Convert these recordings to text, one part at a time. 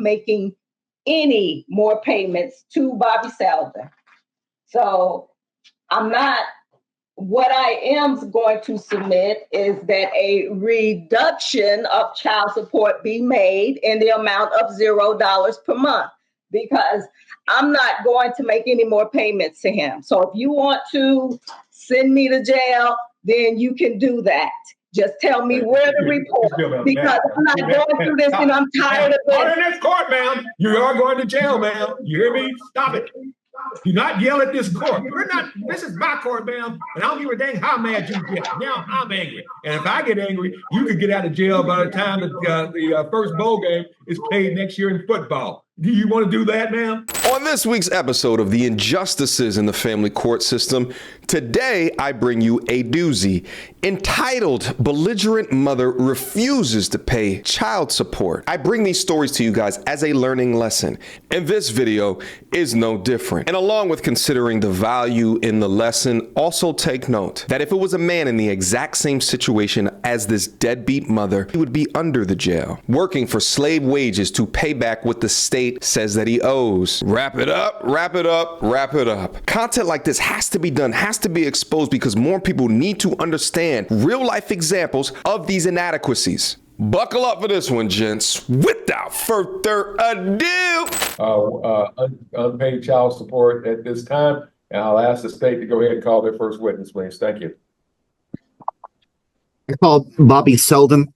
making any more payments to Bobby Selden. So what I am going to submit is that a reduction of child support be made in the amount of $0 per month, because I'm not going to make any more payments to him. So if you want to send me to jail, then you can do that. Just tell me where to report, because I'm not going through this and I'm tired of this. Not in this court, ma'am. You are going to jail, ma'am. You hear me? Stop it. Do not yell at this court. This is my court, ma'am, and I don't give a dang how mad you get. Now I'm angry. And if I get angry, you could get out of jail by the time the first bowl game is played next year in football. Do you want to do that, ma'am? On this week's episode of The Injustices in the Family Court System, today I bring you a doozy entitled Belligerent Mother Refuses to Pay Child Support. I bring these stories to you guys as a learning lesson, and this video is no different. And along with considering the value in the lesson, also take note that if it was a man in the exact same situation as this deadbeat mother, he would be under the jail, working for slave wages to pay back what the state says that he owes. Wrap it up, wrap it up, wrap it up. Content like this has to be done, has to be exposed, because more people need to understand real life examples of these inadequacies. Buckle up for this one, gents. Without further ado. Unpaid child support at this time. And I'll ask the state to go ahead and call their first witness, please. Thank you. I called Bobby Selden.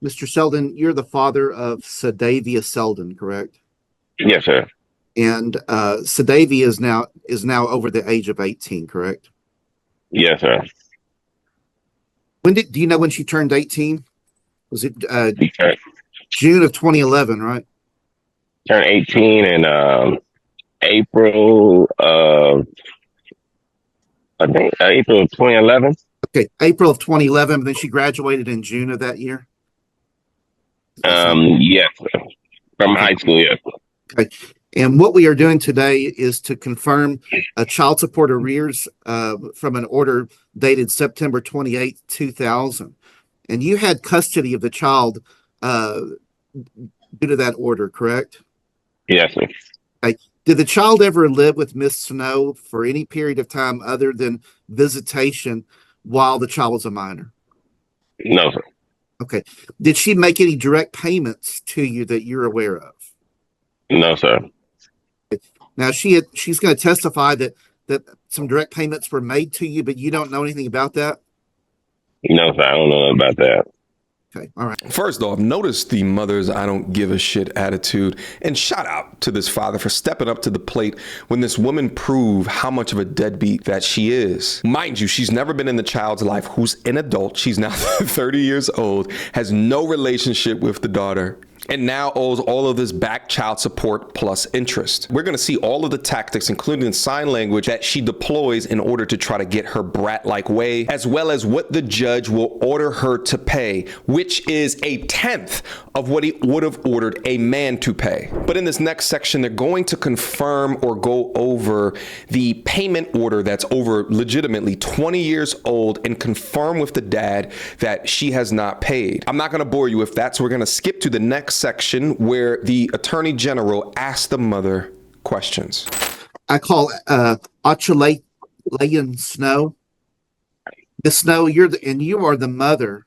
Mr. Selden, you're the father of Sadavia Selden, correct? Yes, sir. And Sadavia is now over the age of 18, correct? Yes, sir. Do you know when she turned 18? Was it June of 2011, right? Turned 18 in April of 2011. Okay, April of 2011. Then she graduated in June of that year. Yes, sir. From high school, yes. Okay. And what we are doing today is to confirm a child support arrears from an order dated September 28th, 2000. And you had custody of the child due to that order, correct? Yes, sir. Okay. Did the child ever live with Miss Snow for any period of time other than visitation while the child was a minor? No, sir. Okay. Did she make any direct payments to you that you're aware of? No, sir. Now she's going to testify that some direct payments were made to you, but you don't know anything about that? No, sir. I don't know about that. Okay. All right. First off, notice the mother's I don't give a shit attitude, and shout out to this father for stepping up to the plate when this woman proved how much of a deadbeat that she is. Mind you, she's never been in the child's life, who's an adult. She's now 30 years old, has no relationship with the daughter, and now owes all of this back child support plus interest. We're going to see all of the tactics, including sign language, that she deploys in order to try to get her brat-like way, as well as what the judge will order her to pay, which is 1/10 of what he would have ordered a man to pay. But in this next section, they're going to confirm or go over the payment order that's over legitimately 20 years old and confirm with the dad that she has not paid. I'm not going to bore you with that, so we're going to skip to the next section where the Attorney General asks the mother questions. I call Achalayan Snow. Miss Snow, you are the mother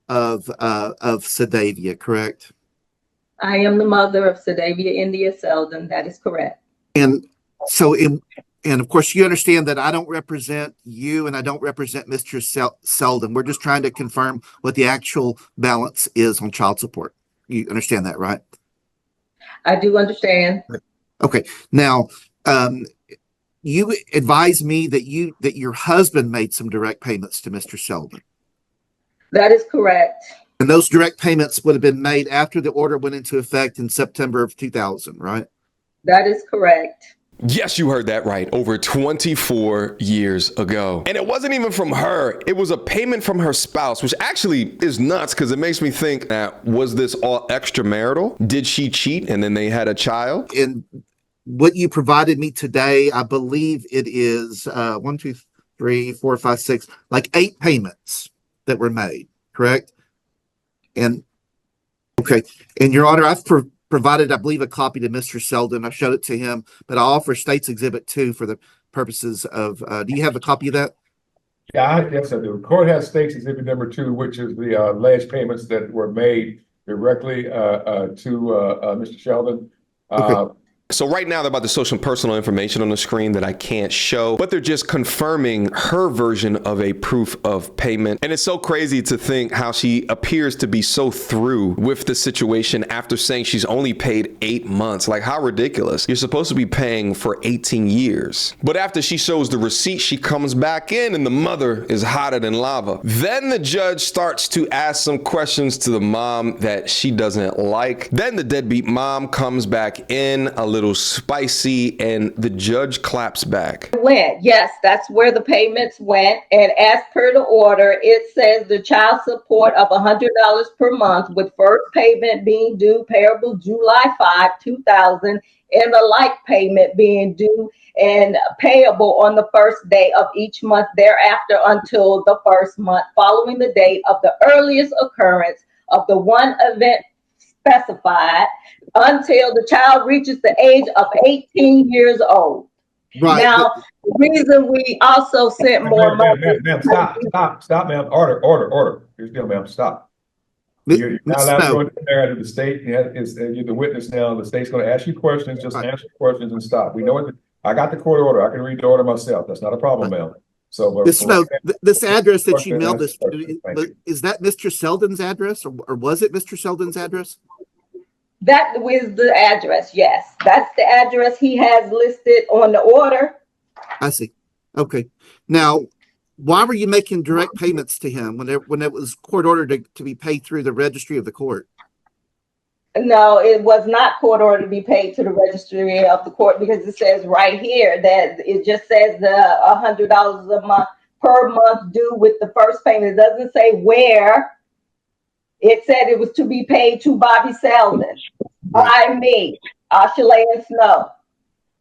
of Sadavia, correct? I am the mother of Sadavia India Selden. That is correct. And so, and of course, you understand that I don't represent you and I don't represent Mr. Selden. We're just trying to confirm what the actual balance is on child support. You understand that, right? I do understand. Okay. Now, you advised me that your husband made some direct payments to Mr. Selden. That is correct. And those direct payments would have been made after the order went into effect in September of 2000, right? That is correct. Yes, you heard that right. Over 24 years ago. And it wasn't even from her. It was a payment from her spouse, which actually is nuts because it makes me think that was this all extramarital? Did she cheat and then they had a child? And what you provided me today, I believe it is 1, 2, 3, 4, 5, 6, like 8 payments that were made, correct? And okay. And Your Honor, I've provided, I believe, a copy to Mr. Selden. I showed it to him, but I offer State's Exhibit 2 for the purposes of, do you have a copy of that? Yeah, yes, I do. The court has State's Exhibit number 2, which is the alleged payments that were made directly to Mr. Sheldon. Okay. So right now they're about to show some personal information on the screen that I can't show, but they're just confirming her version of a proof of payment. And it's so crazy to think how she appears to be so through with the situation after saying she's only paid 8 months. Like, how ridiculous. You're supposed to be paying for 18 years. But after she shows the receipt, she comes back in and the mother is hotter than lava. Then the judge starts to ask some questions to the mom that she doesn't like. Then the deadbeat mom comes back in a little spicy and the judge claps back. Yes, that's where the payments went. And as per the order, it says the child support of $100 per month with first payment being due payable July 5, 2000 and the like payment being due and payable on the first day of each month thereafter until the first month following the date of the earliest occurrence of the one event specified until the child reaches the age of 18 years old. Right. Now, the reason we also sent more money. Ma'am, stop, ma'am. Order. Here's the deal, ma'am. Stop. You're not allowed to go in there to the state. You're the witness now. The state's going to ask you questions. Just answer questions and stop. We know it. I got the court order. I can read the order myself. That's not a problem, ma'am. So this address that you mailed us, is that Mr. Selden's address, or was it Mr. Selden's address? That was the address, yes. That's the address he has listed on the order. I see. Okay. Now, why were you making direct payments to him when it was court ordered to be paid through the registry of the court? No, it was not court ordered to be paid to the registry of the court because it says right here that it just says the $100 a month per month due with the first payment. It doesn't say where. It said it was to be paid to Bobby Selden by me, Ashley and Snow.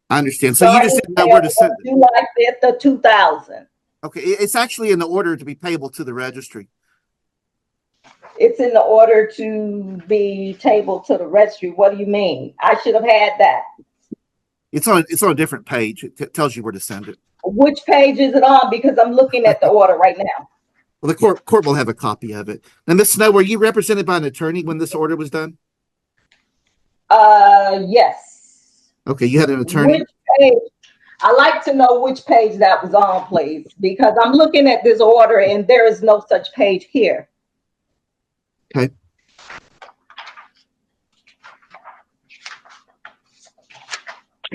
I understand. So you just didn't know where to send it. July 5th of 2000. Okay, it's actually in the order to be payable to the registry. It's in the order to be tabled to the registry. What do you mean? I should have had that. It's on a different page. It tells you where to send it. Which page is it on? Because I'm looking at the order right now. Well, the court will have a copy of it. Now, Ms. Snow, were you represented by an attorney when this order was done? Yes. Okay, you had an attorney. Which page? I'd like to know which page that was on, please, because I'm looking at this order and there is no such page here. Okay.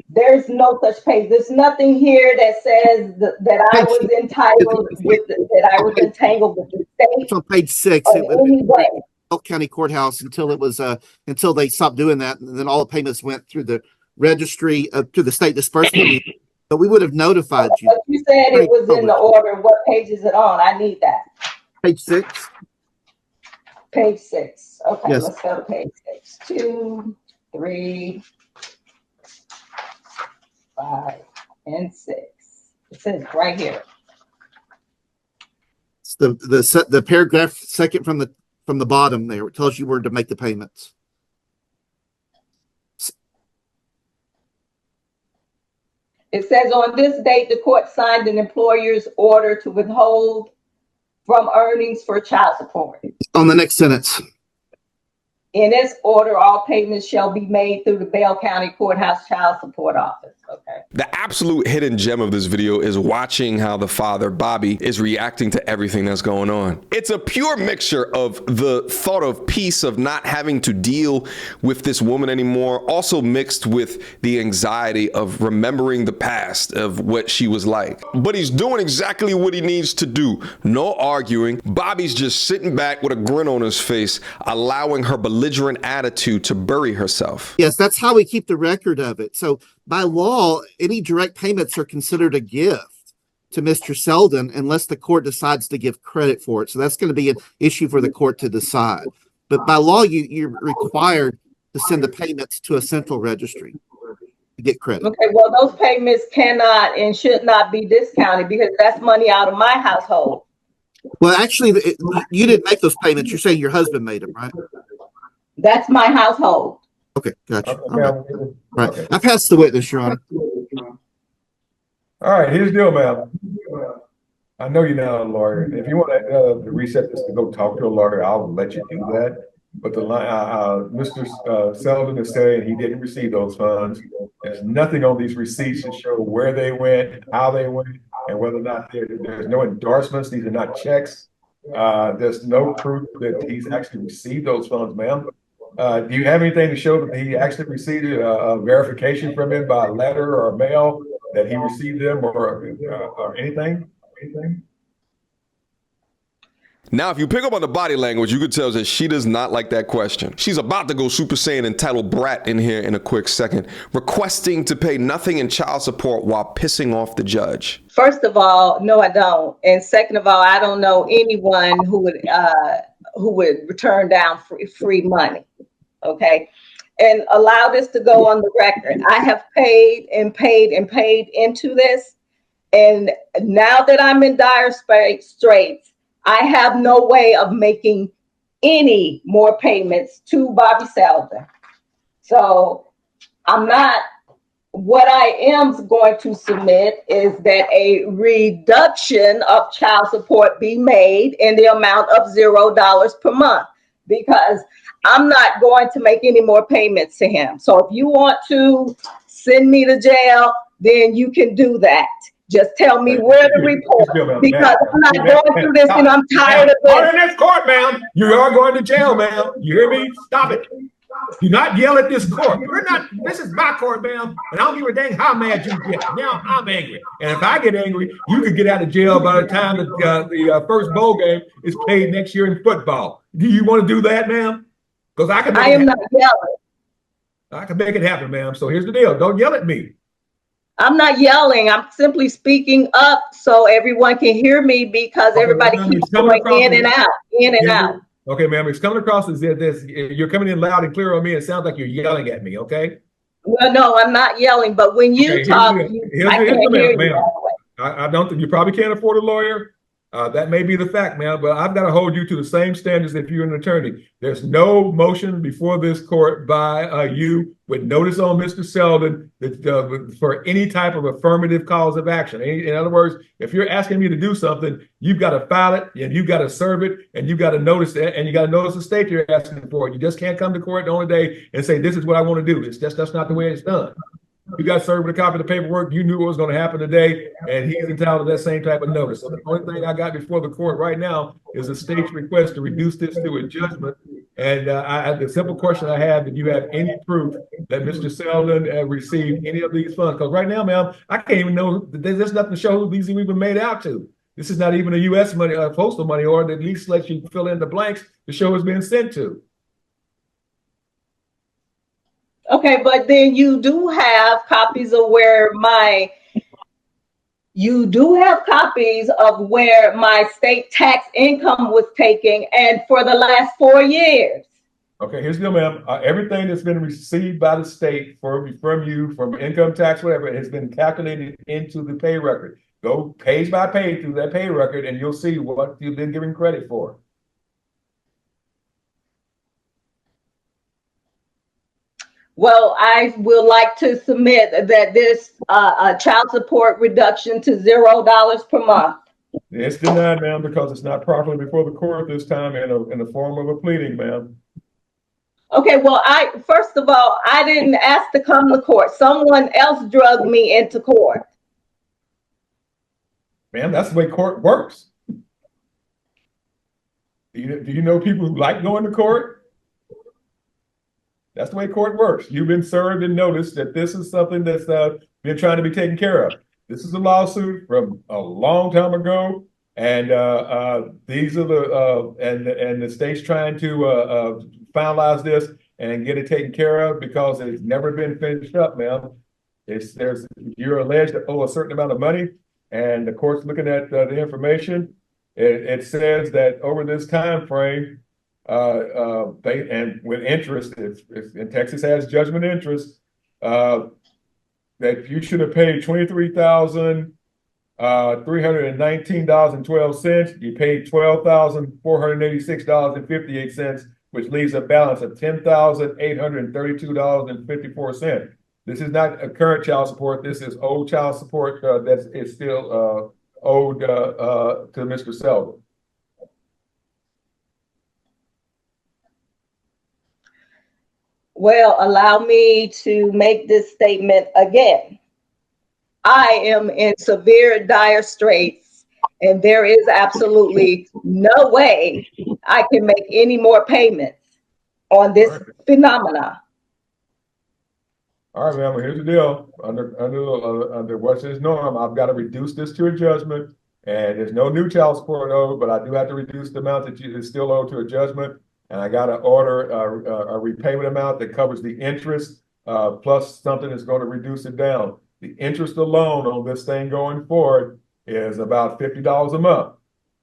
There's no such page. There's nothing here that says that I was entitled with that I was entangled with the state. It's on page 6. It was Polk County Courthouse until it was until they stopped doing that, and then all the payments went through the registry to the state disbursement. But we would have notified you. But you said it was in the order. What page is it on? I need that. Page 6. Page 6. Okay, yes. Let's go to page 6. 2, 3, 5, and 6. It says right here. It's the paragraph second from the bottom there. It tells you where to make the payments. It says on this date, the court signed an employer's order to withhold from earnings for child support. On the next sentence. In this order, all payments shall be made through the Bell County Courthouse Child Support Office. Okay. The absolute hidden gem of this video is watching how the father, Bobby, is reacting to everything that's going on. It's a pure mixture of the thought of peace of not having to deal with this woman anymore, also mixed with the anxiety of remembering the past of what she was like. But he's doing exactly what he needs to do. No arguing. Bobby's just sitting back with a grin on his face, allowing her belligerent attitude to bury herself. Yes, that's how we keep the record of it. So by law, any direct payments are considered a gift to Mr. Selden unless the court decides to give credit for it. So that's going to be an issue for the court to decide. But by law, you're required to send the payments to a central registry to get credit. Okay, well, those payments cannot and should not be discounted because that's money out of my household. Well, actually, you didn't make those payments. You're saying your husband made them, right? That's my household. Okay, gotcha. Okay, All right. ma'am. Right. Okay. I passed the witness, Your Honor. All right, here's the deal, ma'am. I know you're not a lawyer. If you want to reset this to go talk to a lawyer, I'll let you do that. But the line, Mr. Selden is saying he didn't receive those funds. There's nothing on these receipts to show where they went, how they went, and whether or not there's no endorsements. These are not checks. There's no proof that he's actually received those funds, ma'am. Do you have anything to show that he actually received a verification from him by letter or mail that he received them or anything? Now, if you pick up on the body language, you could tell that she does not like that question. She's about to go Super Saiyan entitled brat in here in a quick second, requesting to pay nothing in child support while pissing off the judge. First of all, no, I don't. And second of all, I don't know anyone who would return down free money. Okay. And allow this to go on the record. I have paid and paid and paid into this. And now that I'm in dire straits, I have no way of making any more payments to Bobby Selden. So what I am going to submit is that a reduction of child support be made in the amount of $0 per month, because I'm not going to make any more payments to him. So if you want to send me to jail, then you can do that. Just tell me where to report, because I'm not going through this and I'm tired of this. Order in this court, ma'am. You are going to jail, ma'am. You hear me? Stop it. Do not yell at this court. This is my court, ma'am. And I don't give a dang how mad you get. Now I'm angry. And if I get angry, you could get out of jail by the time the first bowl game is played next year in football. Do you want to do that, ma'am? Because I can make I am not yelling. I can make it happen, ma'am. So here's the deal. Don't yell at me. I'm not yelling. I'm simply speaking up so everyone can hear me, because everybody keeps going in and out. Okay, ma'am. It's coming across as this. You're coming in loud and clear on me. It sounds like you're yelling at me. Okay. Well, no, I'm not yelling. But when you talk, I can't hear you. I don't think you probably can't afford a lawyer. That may be the fact, man, but I've got to hold you to the same standards if you're an attorney. There's no motion before this court by you with notice on Mr. Selden that, for any type of affirmative cause of action. In other words, if you're asking me to do something, you've got to file it and you've got to serve it and you've got to notice it and you got to notice the state you're asking for. You just can't come to court the only day and say, this is what I want to do. That's not the way it's done. You got served with a copy of the paperwork. You knew what was going to happen today, and he's entitled to that same type of notice. So the only thing I got before the court right now is the state's request to reduce this to a judgment. And the simple question I have: did you have any proof that Mr. Selden received any of these funds? Because right now, ma'am, I can't even know. There's nothing to show who these have even made out to. This is not even a U.S. money, postal money order that at least lets you fill in the blanks to show it's being sent to. Okay, but then you do have copies of where my state tax income was taken, and for the last 4 years. Okay, here's the deal, ma'am. Everything that's been received by the state from you, from income tax, whatever, it has been calculated into the pay record. Go page by page through that pay record, and you'll see what you've been given credit for. Well, I would like to submit that this child support reduction to $0 per month. It's denied, ma'am, because it's not properly before the court this time in the form of a pleading, ma'am. Okay, well, first of all, I didn't ask to come to court. Someone else drugged me into court. Ma'am, that's the way court works. Do you know people who like going to court? That's the way court works. You've been served and noticed that this is something that's been trying to be taken care of. This is a lawsuit from a long time ago, and these are the state's trying to finalize this and get it taken care of because it's never been finished up, ma'am. You're alleged to owe a certain amount of money, and the court's looking at the information. It says that over this time frame, and with interest, and Texas has judgment interest, that you should have paid $23,319.12. You paid $12,486.58 which leaves a balance of $10,832.54. This is not a current child support. This is old child support that is still owed to Mr. Selden. Well, allow me to make this statement again. I am in severe dire straits, and there is absolutely no way I can make any more payments on this phenomena. All right, ma'am. Well, here's the deal. Under what's his norm, I've got to reduce this to a judgment, and there's no new child support owed, but I do have to reduce the amount that is still owed to a judgment, and I got to order a repayment amount that covers the interest plus something that's going to reduce it down. The interest alone on this thing going forward is about $50 a month.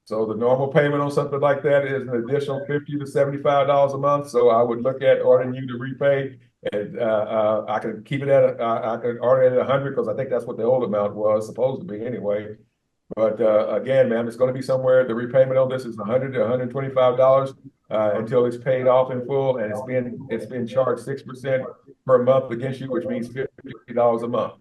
So the normal payment on something like that is an additional $50 to $75 a month. So I would look at ordering you to repay. And I can keep it at I can order it at 100 because I think that's what the old amount was supposed to be anyway. But again, ma'am, it's going to be somewhere. The repayment on this is $100 to $125 until it's paid off in full, and it's been charged 6% per month against you, which means $50 a month.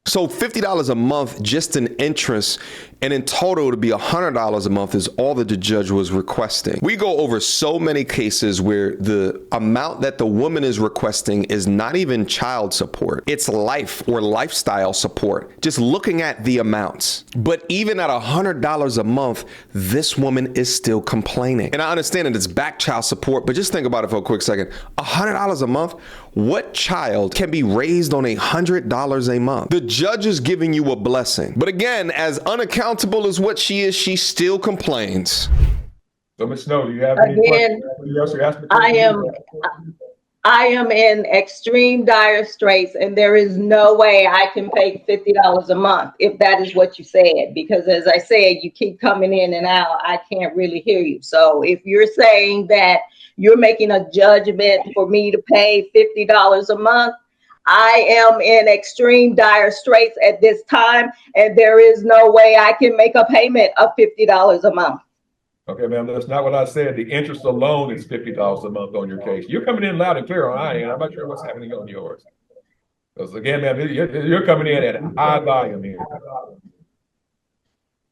So $50 a month just in interest, and in total to be $100 a month is all that the judge was requesting. We go over so many cases where the amount that the woman is requesting is not even child support. It's life or lifestyle support, just looking at the amounts. But even at $100 a month, this woman is still complaining. And I understand that it's back child support, but just think about it for a quick second. $100 a month? What child can be raised on $100 a month? The judge is giving you a blessing. But again, as unaccountable as what she is, she still complains. So, Ms. Snow, do you have any questions? I am in extreme dire straits, and there is no way I can pay $50 a month if that is what you said, because as I said, you keep coming in and out. I can't really hear you. So if you're saying that you're making a judgment for me to pay $50 a month, I am in extreme dire straits at this time, and there is no way I can make a payment of $50 a month. Okay, ma'am, that's not what I said. The interest alone is $50 a month on your case. You're coming in loud and clear on I am. I'm not sure what's happening on yours. Because again, ma'am, you're coming in at a high volume here.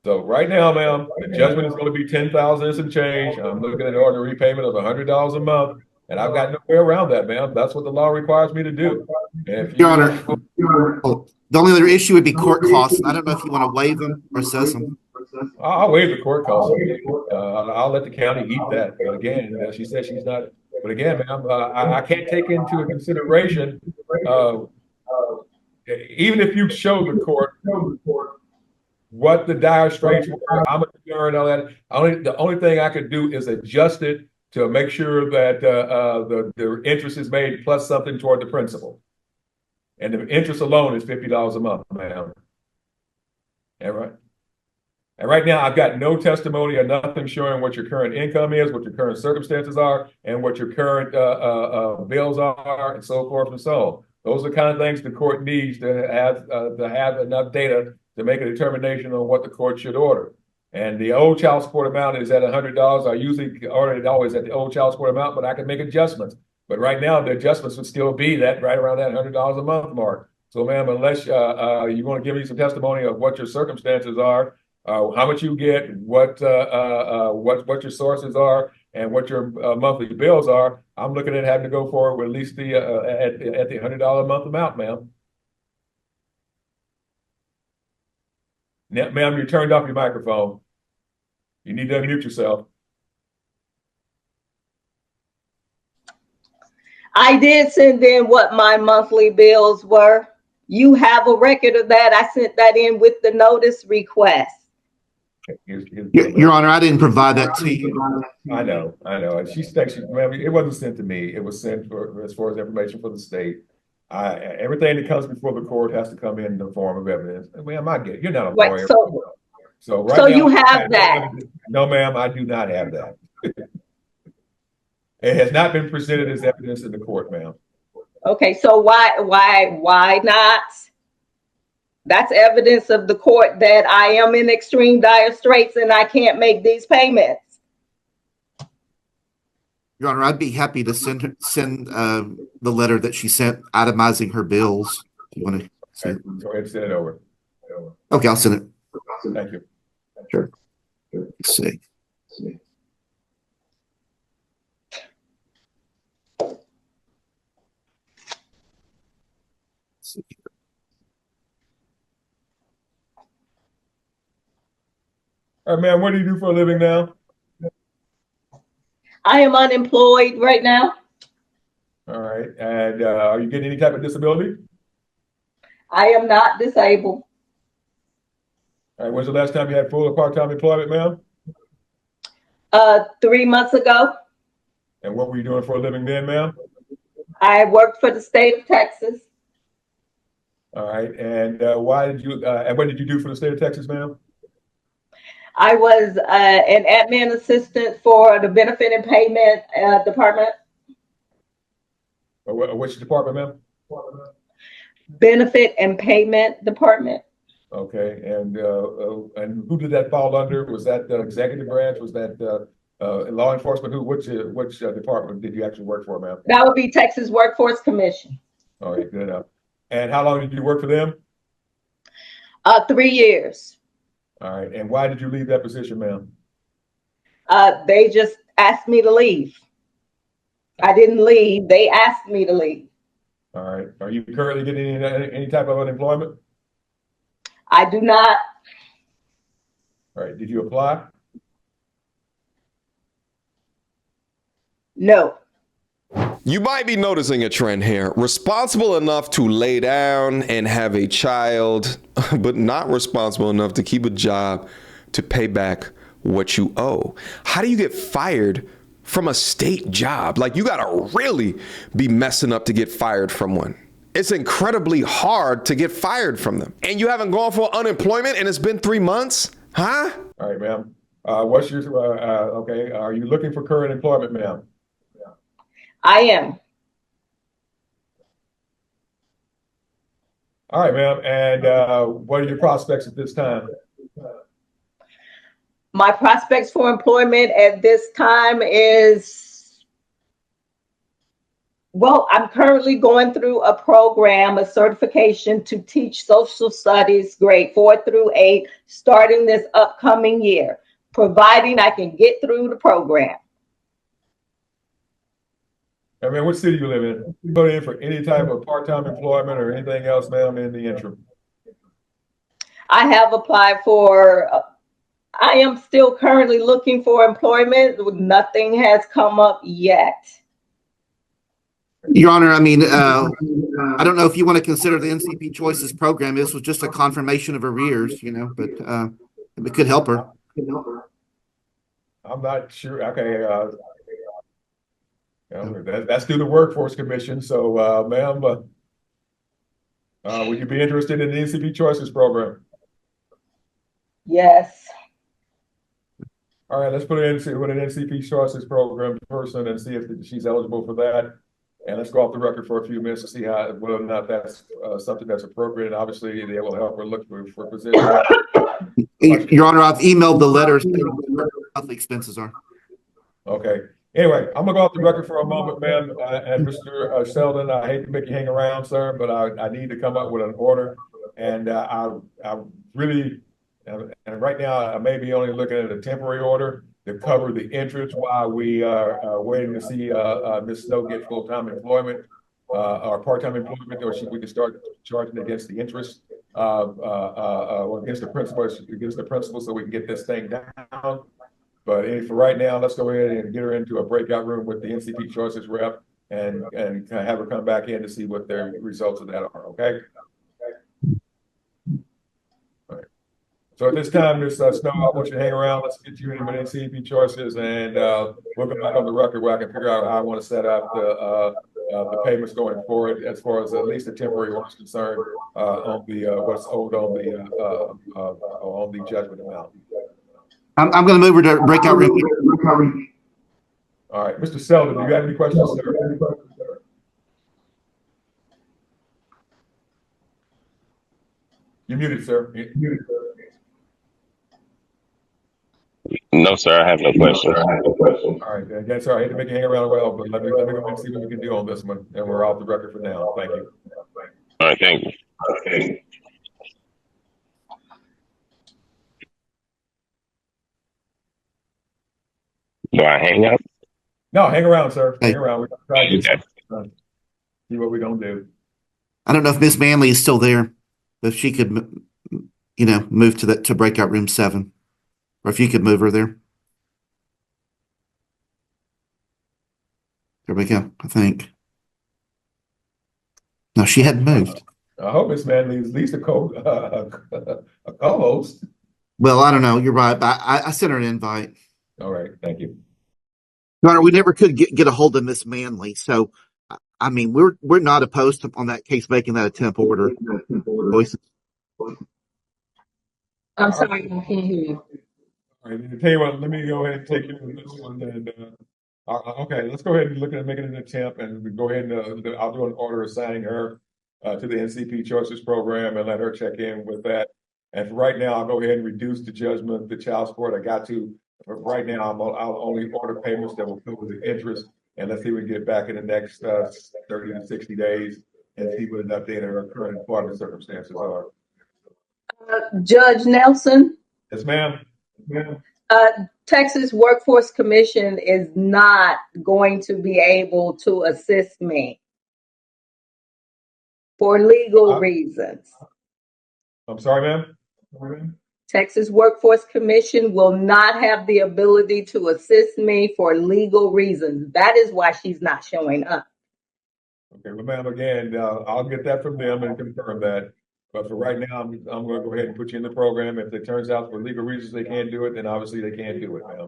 So right now, ma'am, the judgment is going to be $10,000 and some change. I'm looking at an order repayment of $100 a month, and I've got no way around that, ma'am. That's what the law requires me to do. And if Your Honor, the only other issue would be court costs. I don't know if you want to waive them or assess them. I'll waive the court costs. I'll let the county eat that. But again, she says she's not. But again, ma'am, I can't take into consideration, even if you show the court what the dire straits were, how much and all that. The only thing I could do is adjust it to make sure that the interest is made plus something toward the principal. And the interest alone is $50 a month, ma'am. All right. And right now, I've got no testimony or nothing showing what your current income is, what your current circumstances are, and what your current bills are, and so forth and so on. Those are the kind of things the court needs to have enough data to make a determination on what the court should order. And the old child support amount is at $100. I usually order it always at the old child support amount, but I can make adjustments. But right now, the adjustments would still be that right around that $100 a month mark. So, ma'am, unless you want to give me some testimony of what your circumstances are, how much you get, what your sources are, and what your monthly bills are, I'm looking at having to go forward with at least the at the $100 a month amount, ma'am. Now, ma'am, you turned off your microphone. You need to unmute yourself. I did send in what my monthly bills were. You have a record of that. I sent that in with the notice request. Your Honor, I didn't provide that to you. I know. And she thinks, ma'am, it wasn't sent to me. It was sent as far as information for the state. Everything that comes before the court has to come in the form of evidence. Ma'am, I get it. You're not a lawyer. So right now, you have that? No, ma'am, I do not have that. It has not been presented as evidence in the court, ma'am. Okay, so why not? That's evidence of the court that I am in extreme dire straits and I can't make these payments. Your Honor, I'd be happy to send the letter that she sent itemizing her bills. If you want to see it. Go ahead and send it over. Okay, I'll send it. Thank you. Sure. Let's see. All right, man, what do you do for a living now? I am unemployed right now. All right, and are you getting any type of disability? I am not disabled. All right, when's the last time you had full or part-time employment, ma'am? 3 months ago, And what were you doing for a living then, ma'am? I worked for the state of Texas. All right, and why did you, and what did you do for the state of Texas, ma'am? I was an admin assistant for the benefit and payment department. Which department, ma'am? Benefit and payment department. Okay, and who did that fall under? Was that the executive branch? Was that law enforcement? Which department did you actually work for, ma'am? That would be Texas Workforce Commission. All right, good enough. And how long did you work for them? 3 years. All right, and why did you leave that position, ma'am? They just asked me to leave. I didn't leave. They asked me to leave. All right. Are you currently getting any type of unemployment? I do not. All right. Did you apply? No. You might be noticing a trend here. Responsible enough to lay down and have a child, but not responsible enough to keep a job to pay back what you owe. How do you get fired from a state job? Like, you gotta really be messing up to get fired from one. It's incredibly hard to get fired from them. And you haven't gone for unemployment and it's been 3 months? Huh? All right, ma'am. What's your, okay, are you looking for current employment, ma'am? I am. All right, ma'am. And what are your prospects at this time? My prospects for employment at this time is, well, I'm currently going through a program, a certification to teach social studies grade 4 through 8, starting this upcoming year, providing I can get through the program. I mean, what city you live in? You go in for any type of part-time employment or anything else, ma'am, in the interim? I have applied for, I am still currently looking for employment. Nothing has come up yet. Your Honor, I mean, I don't know if you want to consider the NCP Choices program. This was just a confirmation of arrears, you know, but it could help her. I'm not sure. Okay. You know, that's through the Workforce Commission. So, ma'am, would you be interested in the NCP Choices program? Yes. All right, let's put it in with an NCP Choices program person and see if she's eligible for that. And let's go off the record for a few minutes to see whether or not that's something that's appropriate. And obviously, they will help her look for positions. Your Honor, I've emailed the letters what the expenses are. Okay. Anyway, I'm gonna go off the record for a moment, ma'am, and Mr. Sheldon. I hate to make you hang around, sir, but I need to come up with an order, and I really, and right now I may be only looking at a temporary order to cover the interest while we are waiting to see Ms. Snow get full-time employment or part-time employment, or we can start charging against the interest or against the principal, so we can get this thing down. But for right now, let's go ahead and get her into a breakout room with the NCP Choices rep and have her come back in to see what their results of that are, okay? All right. So at this time, Ms. Snow, I want you to hang around. Let's get you in with NCP Choices, and we'll come back on the record where I can figure out how I want to set up the payments going forward, as far as at least the temporary order is concerned, on the what's owed on the judgment amount. I'm going to move her to breakout room. All right, Mr. Selden, do you have any questions, sir? You're muted, sir. No, No, sir. I have no questions. All right, again, sorry, I hate to make you hang around a while, but let me go ahead and see what we can do on this one, and we're off the record for now. Thank you. All right, thank you. Do I hang up? No, hang around, sir. Hey. Hang around. We're trying to Okay. see what we're gonna do. I don't know if Miss Manley is still there, but if she could, move to breakout room 7, or if you could move her there. There we go. I think. No, she hadn't moved. I hope Miss Manley is at least a co-host. Well, I don't know. You're right. But I sent her an invite. All right, thank you. Your Honor, we never could get a hold of Miss Manley, so I mean we're not opposed to, on that case, making that a temp order. Voices. I'm sorry, I can't hear you. All right, I'll tell you what, let me go ahead and take you to this one. And okay, let's go ahead and look at making an attempt, and we go ahead and I'll do an order assigning her to the NCP Choices Program and let her check in with that. And for right now, I'll go ahead and reduce the judgment, the child support. I got to. But right now, I'll only order payments that will cover the interest, and let's see if we can get back in the next 30 to 60 days and see what an update on our current employment circumstances are. Judge Nelson? Yes, ma'am. Texas Workforce Commission is not going to be able to assist me for legal reasons. I'm sorry, ma'am. Texas Workforce Commission will not have the ability to assist me for legal reasons. That is why she's not showing up. Okay, well, ma'am, again, I'll get that from them and confirm that. But for right now, I'm going to go ahead and put you in the program. If it turns out for legal reasons they can't do it, then obviously they can't do it, ma'am.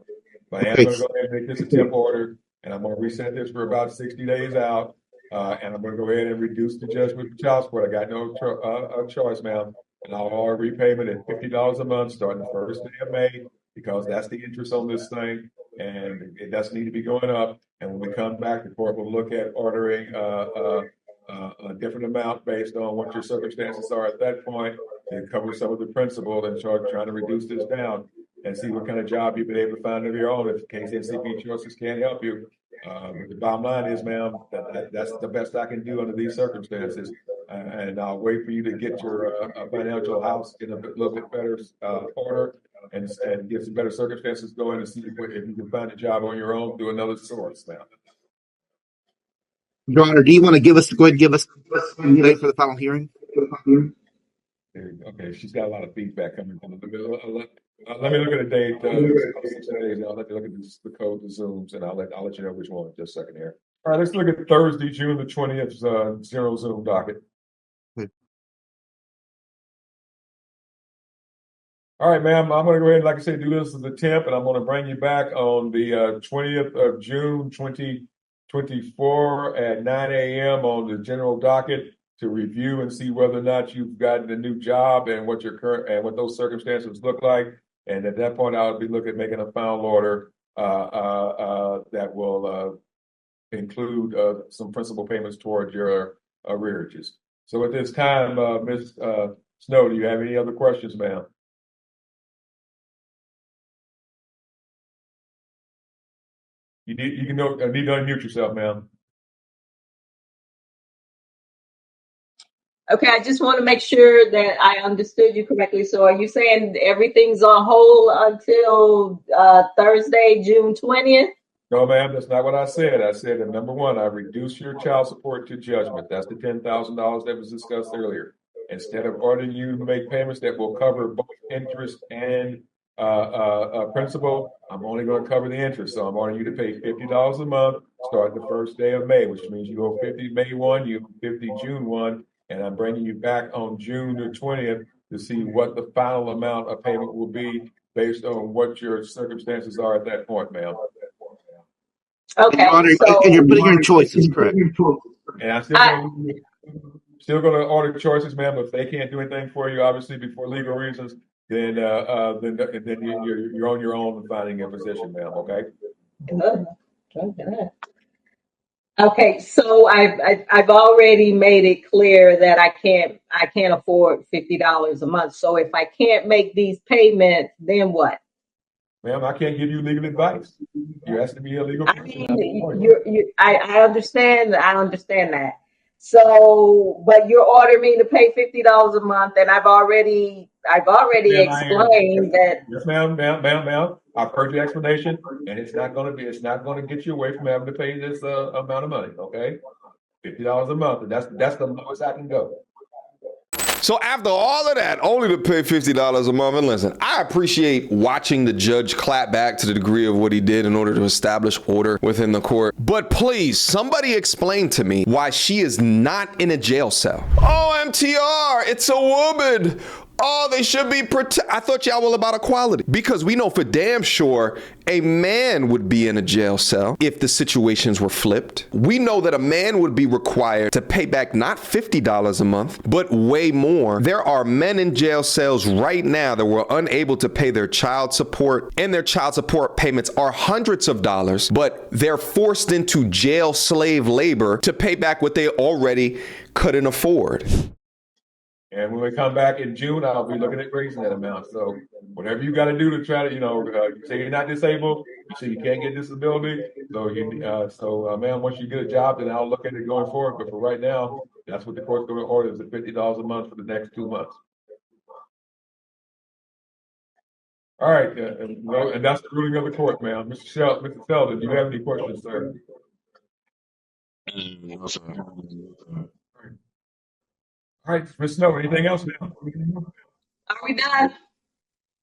But I am going to go ahead and make this a temp order, and I'm going to reset this for about 60 days out. And I'm going to go ahead and reduce the judgment for child support. I got no choice, ma'am. And I'll order repayment at $50 a month starting the first day of May, because that's the interest on this thing, and it doesn't need to be going up. And when we come back, the court will look at ordering a different amount based on what your circumstances are at that point, and cover some of the principal and trying to reduce this down and see what kind of job you've been able to find of your own if case NCP Choices can't help you. The bottom line is, ma'am, that's the best I can do under these circumstances. And I'll wait for you to get your financial house in a little bit better order and get some better circumstances going and see if you can find a job on your own through another source now. Your Honor, do you want to go ahead and give us a date for the final hearing? Okay, she's got a lot of feedback coming from the let me look at a date. 6 days. I'll let you look at the code, the Zooms, and I'll let you know which one in just a second here. All right, let's look at Thursday, June the 20th, zero Zoom docket. All right, ma'am, I'm going to go ahead and, like I said, do this as a temp, and I'm going to bring you back on the 20th of June, 2024 at 9 a.m. on the general docket to review and see whether or not you've gotten a new job and what your current and what those circumstances look like. And at that point, I'll be looking at making a final order that will include some principal payments towards your arrearages. So at this time, Ms. Snow, do you have any other questions, ma'am? You need to unmute yourself, ma'am. Okay, I just want to make sure that I understood you correctly. So are you saying everything's on hold until Thursday, June 20th? No, ma'am, that's not what I said. I said that number one, I reduced your child support to judgment. That's the $10,000 that was discussed earlier. Instead of ordering you to make payments that will cover both interest and principal, I'm only going to cover the interest. So I'm ordering you to pay $50 a month, starting the first day of May, which means you owe 50 May 1, you owe 50 June 1, and I'm bringing you back on June the 20th to see what the final amount of payment will be based on what your circumstances are at that point, ma'am. Okay, and you're putting your choices, correct? And I'm still going to order choices, ma'am. If they can't do anything for you, obviously, before legal reasons, then you're on your own in finding a position, ma'am. Okay. Okay, so I've already made it clear that I can't afford $50 a month. So if I can't make these payments, then what? Ma'am, I can't give you legal advice. You're asking me a legal I question. mean, I understand. I understand that. So, but you're ordering me to pay $50 a month, and I've already Ma'am, I am. explained that. Yes, ma'am. I've heard your explanation, and it's not gonna get you away from having to pay this amount of money. Okay, $50 a month, and that's the lowest I can go. So after all of that, only to pay $50 a month. And listen, I appreciate watching the judge clap back to the degree of what he did in order to establish order within the court. But please, somebody explain to me why she is not in a jail cell. Oh, MTR, it's a woman. Oh, they should be I thought y'all were about equality. Because we know for damn sure a man would be in a jail cell if the situations were flipped. We know that a man would be required to pay back not $50 a month, but way more. There are men in jail cells right now that were unable to pay their child support, and their child support payments are hundreds of dollars, but they're forced into jail slave labor to pay back what they already couldn't afford. And when we come back in June, I'll be looking at raising that amount. So whatever you got to do to try to, you say you're not disabled, you say you can't get disability. So ma'am, once you get a job, then I'll look at it going forward. But for right now, that's what the court's going to order is $50 a month for the next 2 months. All right, and that's the ruling of the court, ma'am. Mr. Sheldon, do you have any questions, sir? No, sir. All right, Ms. Snow, anything else, ma'am? Are we done?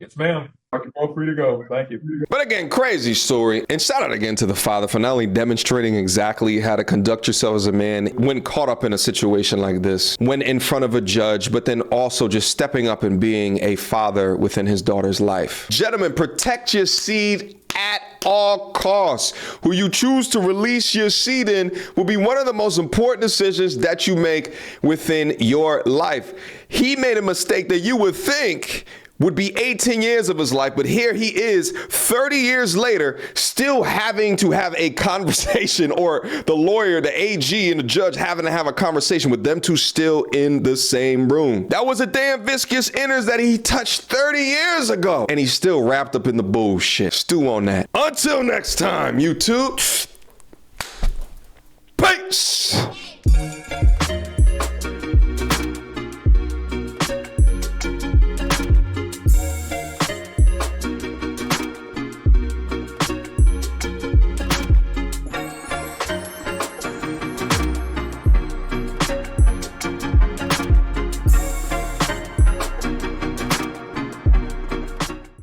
Yes, ma'am. You're all free to go. Thank you. But again, crazy story. And shout out again to the father for not only demonstrating exactly how to conduct yourself as a man when caught up in a situation like this, when in front of a judge, but then also just stepping up and being a father within his daughter's life. Gentlemen, protect your seed at all costs. Who you choose to release your seed in will be one of the most important decisions that you make within your life. He made a mistake that you would think would be 18 years of his life, but here he is 30 years later still having to have a conversation, or the lawyer, the AG, and the judge having to have a conversation with them two still in the same room. That was a damn viscous innards that he touched 30 years ago, and he's still wrapped up in the bullshit. Stew on that. Until next time, YouTube. Peace.